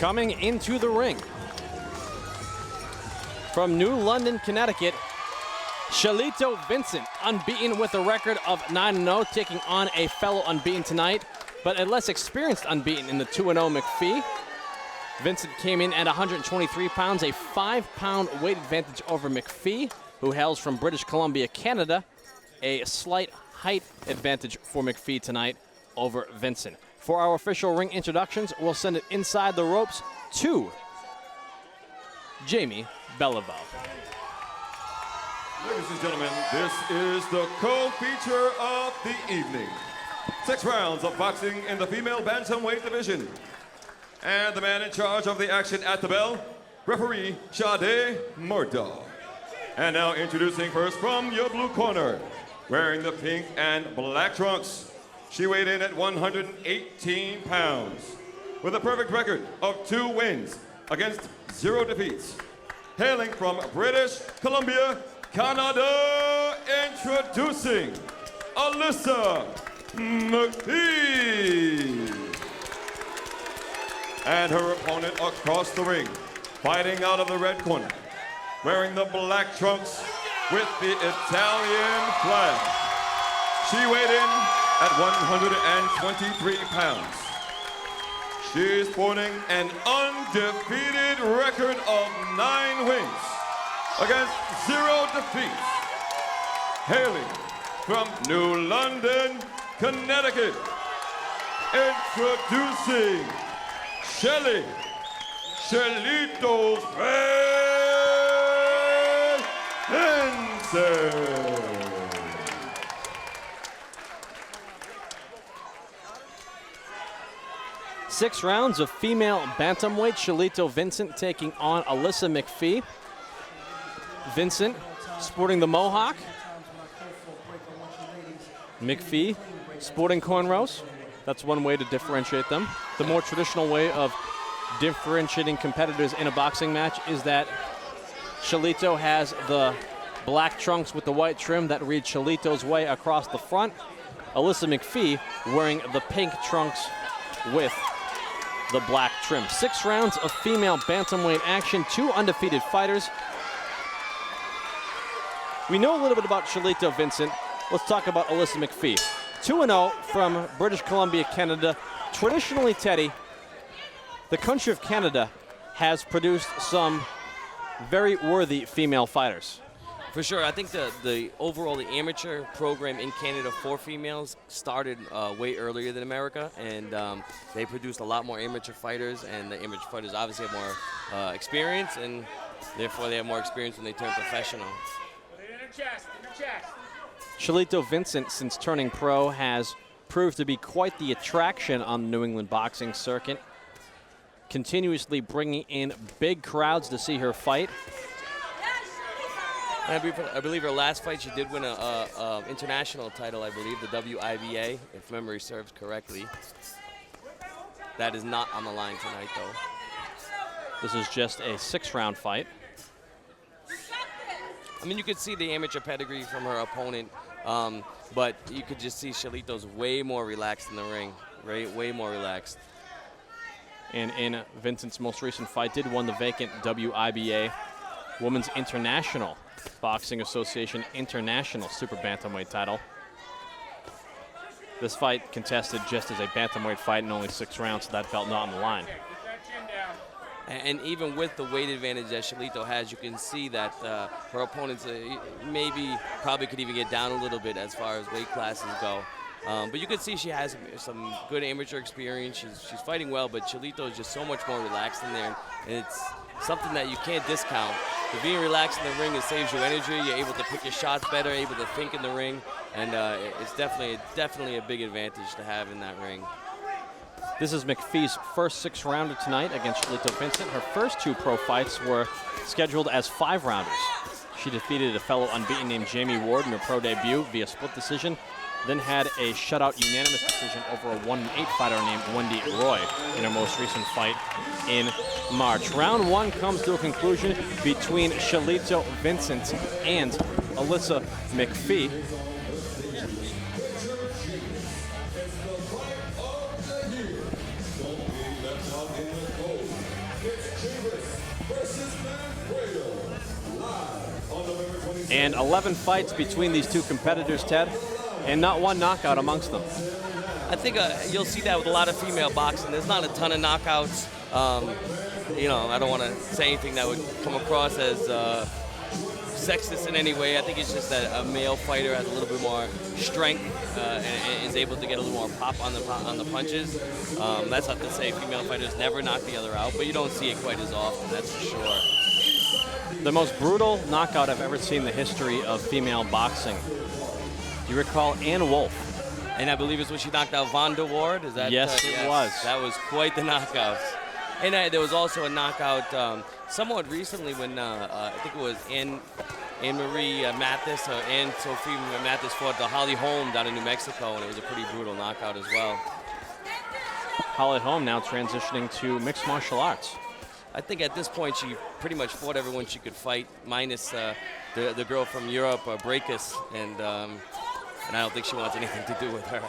Coming into the ring from New London, Connecticut, Shelito Vincent, unbeaten with a record of 9-0, taking on a fellow unbeaten tonight, but a less experienced unbeaten in the 2-0 McPhee. Vincent came in at 123 pounds, a 5-pound weight advantage over McPhee, who hails from British Columbia, Canada. A slight height advantage for McPhee tonight over Vincent. For our official ring introductions, we'll send it inside the ropes to Jamie Beliveau. Ladies and gentlemen, this is the co-feature of the evening. 6 rounds of boxing in the female bantamweight division. And the man in charge of the action at the bell, referee Sade Murdo. And now introducing first from your blue corner, wearing the pink and black trunks. She weighed in at 118 pounds with a perfect record of 2 wins against 0 defeats. Hailing from British Columbia, Canada, introducing ALISAH McPHEE. And her opponent across the ring, fighting out of the red corner, wearing the black trunks with the Italian flag. She weighed in at 123 pounds. She's sporting an undefeated record of 9 wins against 0 defeats. Hailing from New London, Connecticut, introducing Shelito Vincent. 6 rounds of female bantamweight. Shelito Vincent taking on ALISAH McPHEE. Vincent sporting the mohawk. McPhee sporting cornrows. That's one way to differentiate them. The more traditional way of differentiating competitors in a boxing match is that Shelito has the black trunks with the white trim that reads Shelito's way across the front. ALISAH McPhee wearing the pink trunks with the black trim. 6 rounds of female bantamweight action, 2 undefeated fighters. We know a little bit about Shelito Vincent. Let's talk about ALISAH McPhee. 2-0 from British Columbia, Canada. Traditionally, Teddy, the country of Canada has produced some very worthy female fighters. For sure. I think the overall the amateur program in Canada for females started way earlier than America, and they produced a lot more amateur fighters, and the amateur fighters obviously have more experience, and therefore they have more experience when they turn professional. Shelito Vincent, since turning pro, has proved to be quite the attraction on the New England boxing circuit, continuously bringing in big crowds to see her fight. I believe her last fight, she did win a international title, I believe, the WIBA, if memory serves correctly. That is not on the line tonight, though. This is just a 6-round fight. I mean, you could see the amateur pedigree from her opponent, but you could just see Shelito's way more relaxed in the ring, right? Way more relaxed. And in Vincent's most recent fight, did win the vacant WIBA Women's International Boxing Association International Super Bantamweight title. This fight contested just as a bantamweight fight in only 6 rounds, so that belt not on the line. And even with the weight advantage that Shelito has, you can see that her opponents probably could even get down a little bit as far as weight classes go. But you can see she has some good amateur experience. She's fighting well, but Shelito is just so much more relaxed in there, and it's something that you can't discount. But being relaxed in the ring, it saves you energy. You're able to pick your shots better, able to think in the ring, and it's definitely a big advantage to have in that ring. This is McPhee's first 6-rounder tonight against Shelito Vincent. Her first 2 pro fights were scheduled as 5-rounders. She defeated a fellow unbeaten named Jamie Ward in her pro debut via split decision, then had a shutout unanimous decision over a 1-8 fighter named Wendy Roy in her most recent fight in March. Round 1 comes to a conclusion between Shelito Vincent and ALISAH McPhee. And 11 fights between these two competitors, Ted, and not one knockout amongst them. I think you'll see that with a lot of female boxing. There's not a ton of knockouts. You know, I don't want to say anything that would come across as sexist in any way. I think it's just that a male fighter has a little bit more strength and is able to get a little more pop on the punches. That's not to say female fighters never knock the other out, but you don't see it quite as often, that's for sure. The most brutal knockout I've ever seen in the history of female boxing. Do you recall Ann Wolfe? And I believe it's when she knocked out Vonda Ward. Is that? Yes, it was. That was quite the knockout. And there was also a knockout somewhat recently when I think it was Anne-Marie Mathis or Anne-Sophie Mathis fought Holly Holm down in New Mexico, and it was a pretty brutal knockout as well. Holly Holm now transitioning to mixed martial arts. I think at this point she pretty much fought everyone she could fight, minus the girl from Europe, Breakus, and I don't think she wants anything to do with her.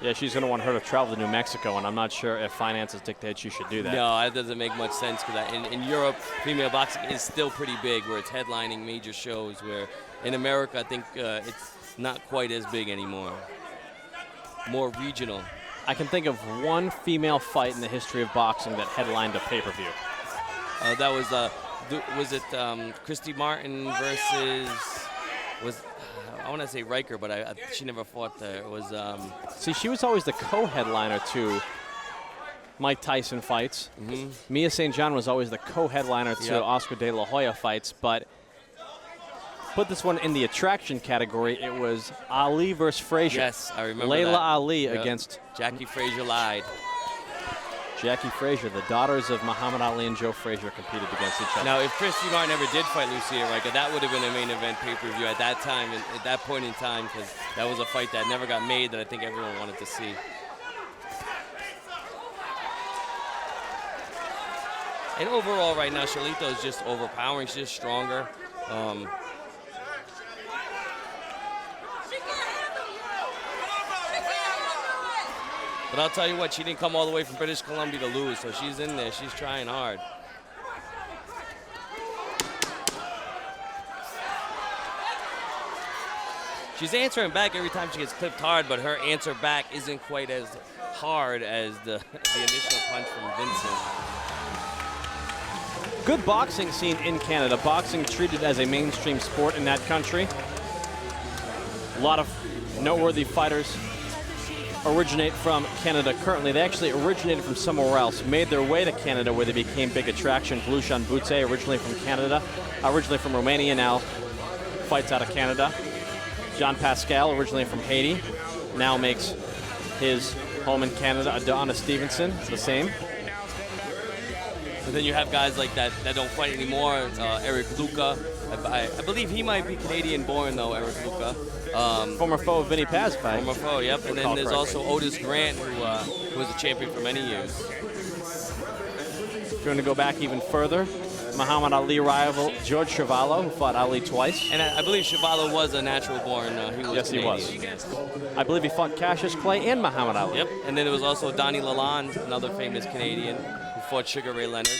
Yeah, she's going to want her to travel to New Mexico, and I'm not sure if finances dictate she should do that. No, that doesn't make much sense, because in Europe, female boxing is still pretty big, where it's headlining major shows, where in America, I think it's not quite as big anymore. More regional. I can think of one female fight in the history of boxing that headlined a pay-per-view. That was it Christy Martin versus, I want to say Riker, but she never fought there. It was. See, she was always the co-headliner to Mike Tyson fights. Mm-hmm. Mia St. John was always the co-headliner to Oscar De La Hoya fights, but put this one in the attraction category. It was Ali versus Frazier. Yes, I remember Layla that. Ali against Jackie Frazier lied. Jackie Frazier. The daughters of Muhammad Ali and Joe Frazier competed against each other. Now, if Christy Martin ever did fight Lucia Riker, that would have been a main event pay-per-view at that time, at that point in time, because that was a fight that never got made that I think everyone wanted to see. And overall, right now, Shelito is just overpowering. She's just stronger. But I'll tell you what, she didn't come all the way from British Columbia to lose, so she's in there. She's trying hard. She's answering back every time she gets clipped hard, but her answer back isn't quite as hard as the initial punch from Vincent. Good boxing scene in Canada. Boxing treated as a mainstream sport in that country. A lot of noteworthy fighters originate from Canada currently. They actually originated from somewhere else, made their way to Canada where they became big attraction. Lucian Bute, originally from Canada, originally from Romania, now fights out of Canada. John Pascal, originally from Haiti, now makes his home in Canada. Adonis Stevenson, the same. But then you have guys like that don't fight anymore. Eric Luca. I believe he might be Canadian-born, though, Eric Luca. Former foe of Vinny Paz fight. Former foe, yep. And then there's also Otis Grant, who was a champion for many years. If you want to go back even further, Muhammad Ali rival George Chuvalo, who fought Ali twice. And I believe Chuvalo was a natural-born. Yes, he was. I believe he fought Cassius Clay and Muhammad Ali. Yep. And then there was also Donnie Lalonde, another famous Canadian, who fought Sugar Ray Leonard.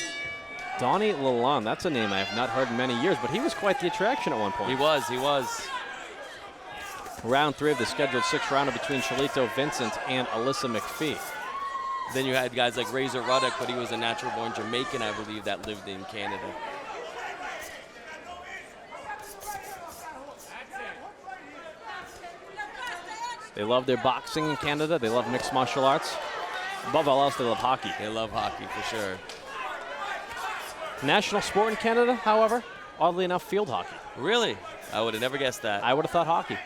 Donnie Lalonde, that's a name I have not heard in many years, but he was quite the attraction at one point. He was. Round 3 of the scheduled 6th rounder between Shelito Vincent and ALISAH McPHEE. Then you had guys like Razor Ruddock, but he was a natural-born Jamaican, I believe, that lived in Canada. They love their boxing in Canada. They love mixed martial arts. Above all else, they love hockey. They love hockey, for sure. National sport in Canada, however, oddly enough, field hockey. Really? I would have never guessed that. I would have thought hockey.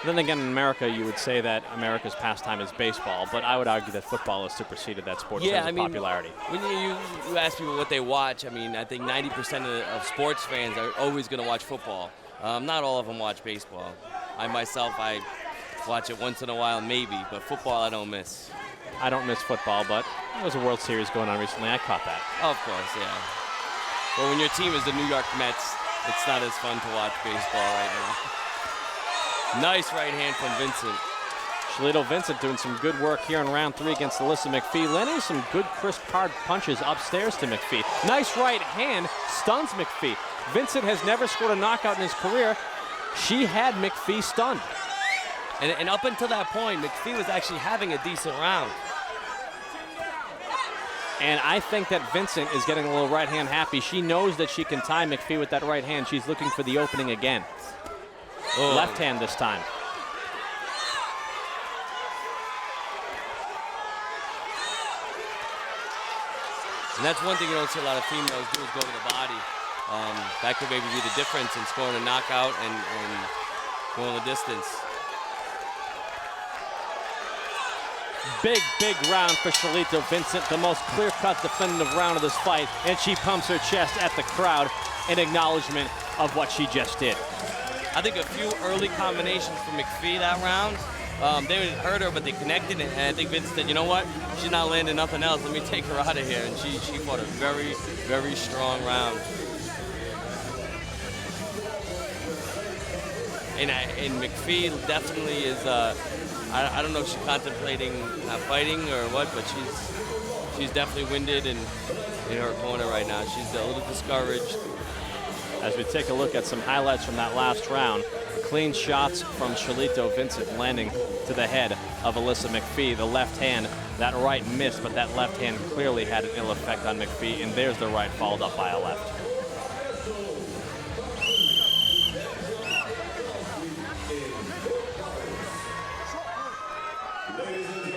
Then again, in America, you would say that America's pastime is baseball, but I would argue that football has superseded that sport in terms of popularity. When you ask people what they watch, I think 90% of sports fans are always going to watch football. Not all of them watch baseball. I watch it once in a while, maybe, but football I don't miss. I don't miss football, but there was a World Series going on recently. I caught that. Of course, yeah. Well, when your team is the New York Mets, it's not as fun to watch baseball right now. Nice right hand from Vincent. Shelito Vincent doing some good work here in round 3 against Alyssa McPhee, landing some good crisp hard punches upstairs to McPhee. Nice right hand, stuns McPhee. Vincent has never scored a knockout in his career. She had McPhee stunned. And up until that point, McPhee was actually having a decent round. And I think that Vincent is getting a little right hand happy. She knows that she can tie McPhee with that right hand. She's looking for the opening again. Oh. Left hand this time. And that's one thing you don't see a lot of females do, is go to the body. That could maybe be the difference in scoring a knockout and going the distance. Big, big round for Shelito Vincent, the most clear-cut definitive round of this fight, and she pumps her chest at the crowd in acknowledgement of what she just did. I think a few early combinations for McPhee that round, they didn't hurt her, but they connected, and I think Vince said, you know what, she's not landing nothing else, let me take her out of here, and she fought a very, very strong round. And McPhee definitely is, I don't know if she's contemplating not fighting or what, but she's definitely winded and in her corner right now. She's a little discouraged. As we take a look at some highlights from that last round, clean shots from Shelito Vincent landing to the head of Alyssa McPhee. The left hand, that right missed, but that left hand clearly had an ill effect on McPhee, and there's the right followed up by a left.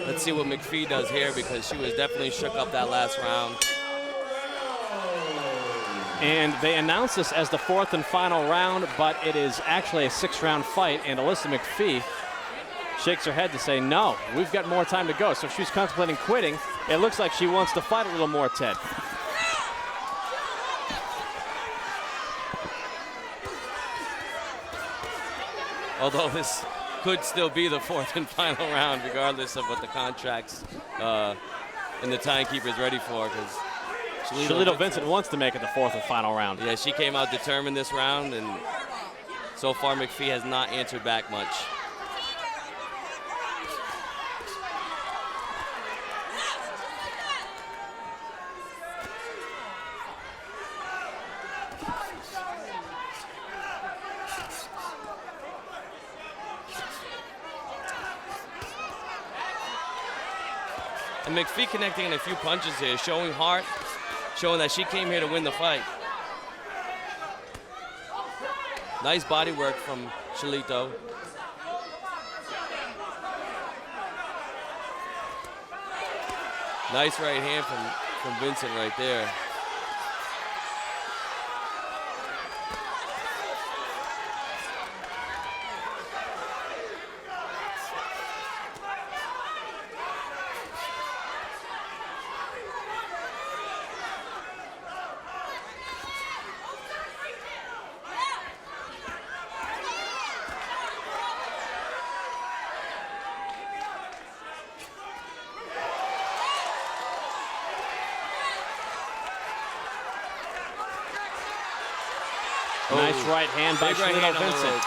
Let's see what McPhee does here, because she was definitely shook up that last round. And they announced this as the 4th and final round, but it is actually a 6-round fight, and Alyssa McPhee shakes her head to say, no, we've got more time to go. So if she's contemplating quitting, it looks like she wants to fight a little more, Ted. Although this could still be the 4th and final round, regardless of what the contracts and the timekeeper is ready for, because Shelito Vincent wants to make it the 4th and final round. Yeah, she came out determined this round, and so far McPhee has not answered back much. And McPhee connecting in a few punches here, showing heart, showing that she came here to win the fight. Nice body work from Shelito. Nice right hand from Vincent right there. Nice right hand by Shelito Vincent.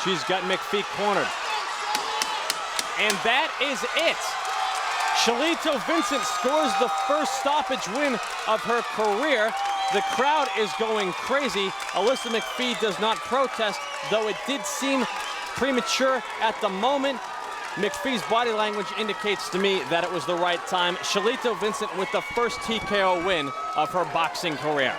She's got McPhee cornered. And that is it. Shelito Vincent scores the first stoppage win of her career. The crowd is going crazy. Alyssa McPhee does not protest, though it did seem premature at the moment. McPhee's body language indicates to me that it was the right time. Shelito Vincent with the first TKO win of her boxing career.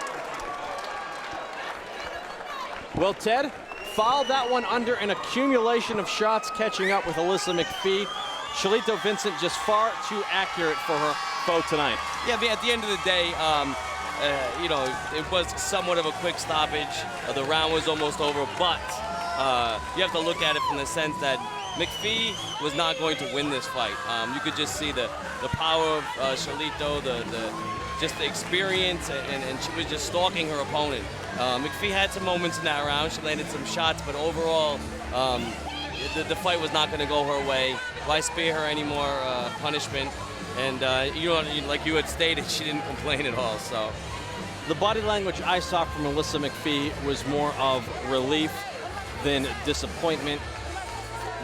Well, Ted, fouled that one under an accumulation of shots catching up with Alyssa McPhee. Shelito Vincent just far too accurate for her foe tonight. Yeah, but at the end of the day, you know, it was somewhat of a quick stoppage. The round was almost over, but you have to look at it from the sense that McPhee was not going to win this fight. You could just see the power of Shelito, just the experience, and she was just stalking her opponent. McPhee had some moments in that round. She landed some shots, but overall, the fight was not going to go her way. Why spare her any more punishment? And you know, like you had stated, she didn't complain at all. So the body language I saw from Alyssa McPhee was more of relief than disappointment.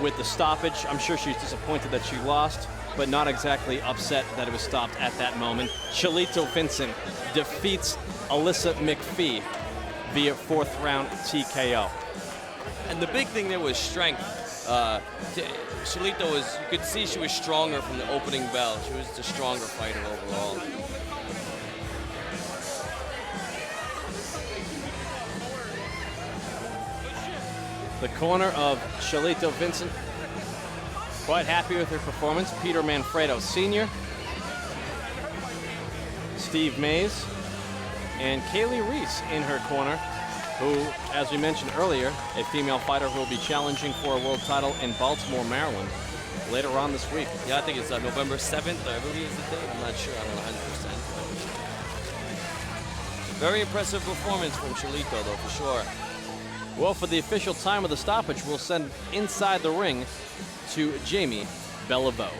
with the stoppage. I'm sure she's disappointed that she lost, but not exactly upset that it was stopped at that moment. Shelito Vincent defeats ALISAH McPHEE via 4th round TKO. And the big thing there was strength. Shelito was, you could see she was stronger from the opening bell. She was the stronger fighter overall. The corner of Shelito Vincent, quite happy with her performance. Peter Manfredo Sr., Steve Mays, and Kaylee Reese in her corner, who, as we mentioned earlier, a female fighter who will be challenging for a world title in Baltimore, Maryland, later on this week. Yeah, I think it's November 7th, I believe is the date. I'm not sure, I don't know 100%. Very impressive performance from Shelito, though, for sure. Well, for the official time of the stoppage, we'll send inside the ring to Jamie Beliveau.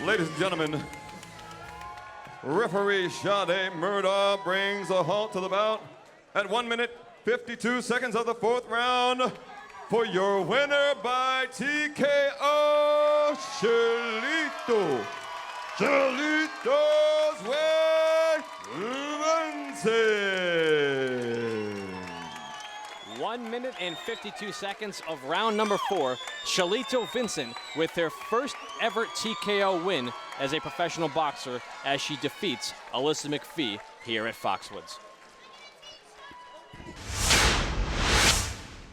Ladies and gentlemen, referee Sade Murdaugh brings a halt to the bout at 1 minute, 52 seconds of the 4th round for your winner by TKO, Shelito. Shelito's way, Vincent. 1 minute and 52 seconds of round number 4. Shelito Vincent with their first ever TKO win as a professional boxer as she defeats ALISAH McPHEE here at Foxwoods.